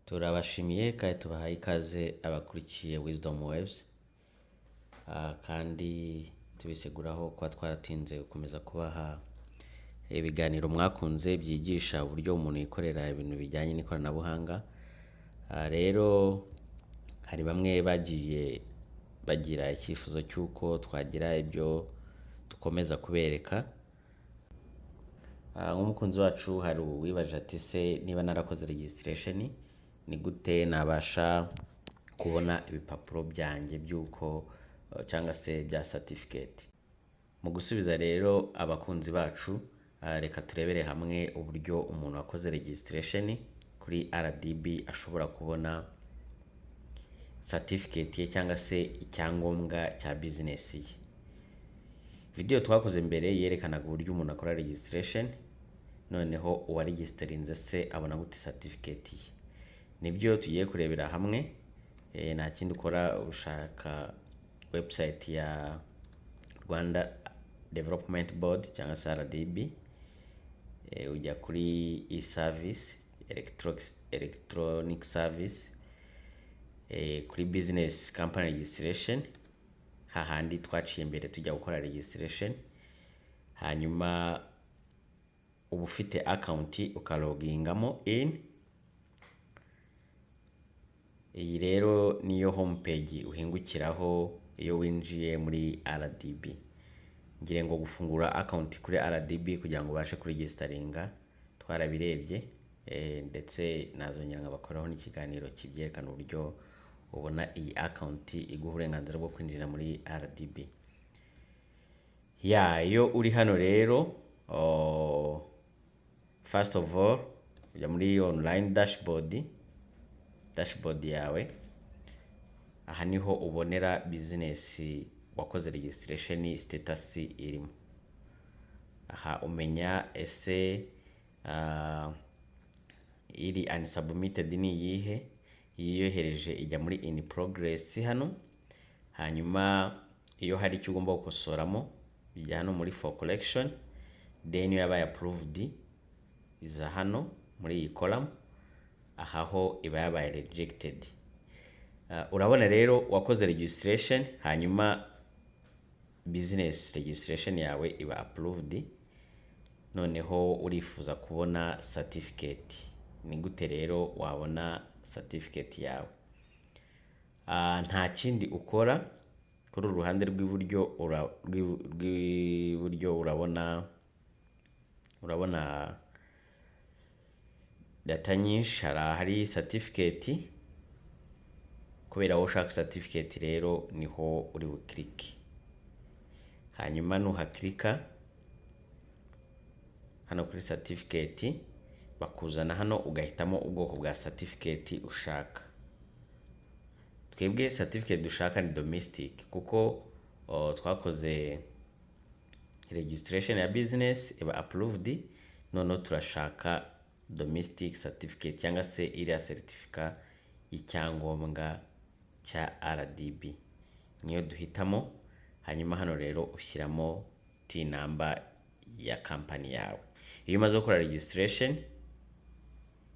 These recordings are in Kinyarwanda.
Turabashimiye kandi tubahaye ikaze abakurikiye Wisdom Waves, kandi tubiseguraho kuba twaratinze gukomeza kubaha ibiganiro mwakunze byigisha uburyo umuntu yikorera ibintu bijyanye n'ikoranabuhanga. Rero hari bamwe bagiye bagira icyifuzo cy'uko twagira ibyo dukomeza kubereka. Nk'umukunzi wacu hari uwibaje ati se niba narakoze registration ni gute nabasha kubona ibipapuro byanjye by'uko cyangwa se bya certificate. Mu gusubiza rero abakunzi bacu, reka turebere hamwe uburyo umuntu wakoze registration kuri RDB ashobora kubona certificate ye cyangwa se icyangombwa cya business ye. Video twakoze mbere yerekanaga uburyo umuntu akora registration, noneho uwaregisterinze se abona gute certificate ye. Nibyo tugiye kurebera hamwe. Nta kindi ukora, ushaka website ya Rwanda Development Board cyangwa se RDB, ujya kuri e-service, electronic service, kuri business company registration, hahandi twaciye mbere tujya gukora registration. Hanyuma uba ufite account ukalogingamo in. Iyi rero niyo home page uhingukiraho iyo winjiye muri RDB. Ngire ngo gufungura account kuri RDB kugira ngo ubashe kuregisteringa twarabirebye, ndetse nazongera ngabakoraho n'ikiganiro kibyerekana uburyo ubona iyi account iguha uburenganzira bwo kwinjira muri RDB. Iyo uri hano rero, first of all ujya muri online dashboard yawe. Aha niho ubonera business wakoze registration status irimo. Aha umenya ese iri unsubmitted ni iyihe, yiyohereje ijya muri in progress hano. Hanyuma iyo hari icyo ugomba gukosoramo bijya hano muri for collection, then iyo yabaye approved iza hano muri iyi column. Aha ho iba yabaye rejected. Urabona rero wakoze registration, hanyuma business registration yawe iba approved, noneho urifuza kubona certificate. Ni gute rero wabona certificate yawe? Nta kindi ukora. Kuri uruhande rw'iburyo urabona data nyinshi. Hari certificate. Kubera wowe ushaka certificate rero niho uri bukirike. Hanyuma nuhaklika hano kuri certificate, bakuzana hano ugahitamo ubwoko bwa certificate ushaka. Twebwe certificate dushaka ni domestic kuko twakoze registration ya business iba approved, noneho turashaka domestic certificate cyangwa se iriya certificate y'icyangombwa cya RDB. Niyo duhitamo. Hanyuma hano rero ushyiramo TIN number ya company yawe. Iyo umaze gukora registration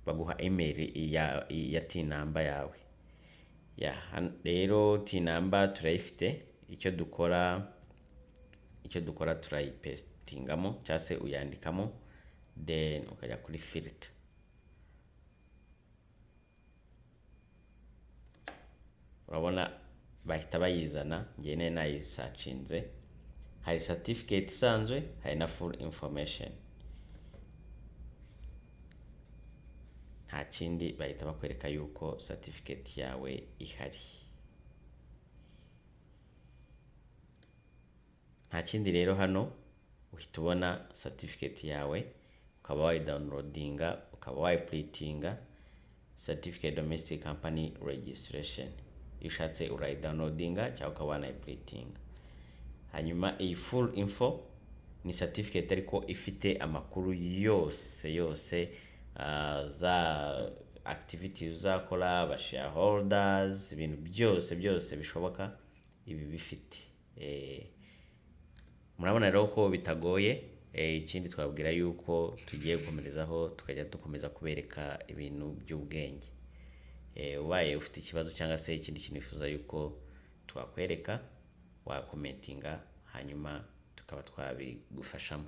baguha email ya TIN number yawe. Rero TIN number turayifite. Icyo dukora turayipestingamo cyangwa se uyandikamo, then ukajya kuri filter. Urabona bahita bayizana. Ngiye nayisearchinze. Hari certificate isanzwe, hari na full information. Nta kindi, bahita bakwereka yuko certificate yawe ihari. Nta kindi rero, hano uhita ubona certificate yawe, ukaba wayidownloadinga, ukaba wayiprintinga. Certificate domestic company registration. Ishatse urayidownloadinga cyangwa ukaba wanayiprintinga. Hanyuma iyi full info ni certificate ariko ifite amakuru yose za activities uzakora, aba shareholders, ibintu byose bishoboka ibi bifite. Murabona rero ko bitagoye. Ikindi twabwira yuko tugiye gukomerezaho tukajya dukomeza kubereka ibintu by'ubwenge. ubaye ufite ikibazo cyangwa se ikindi kintu wifuza yuko twakwereka wakomentinga hanyuma tukaba twabigufashamo.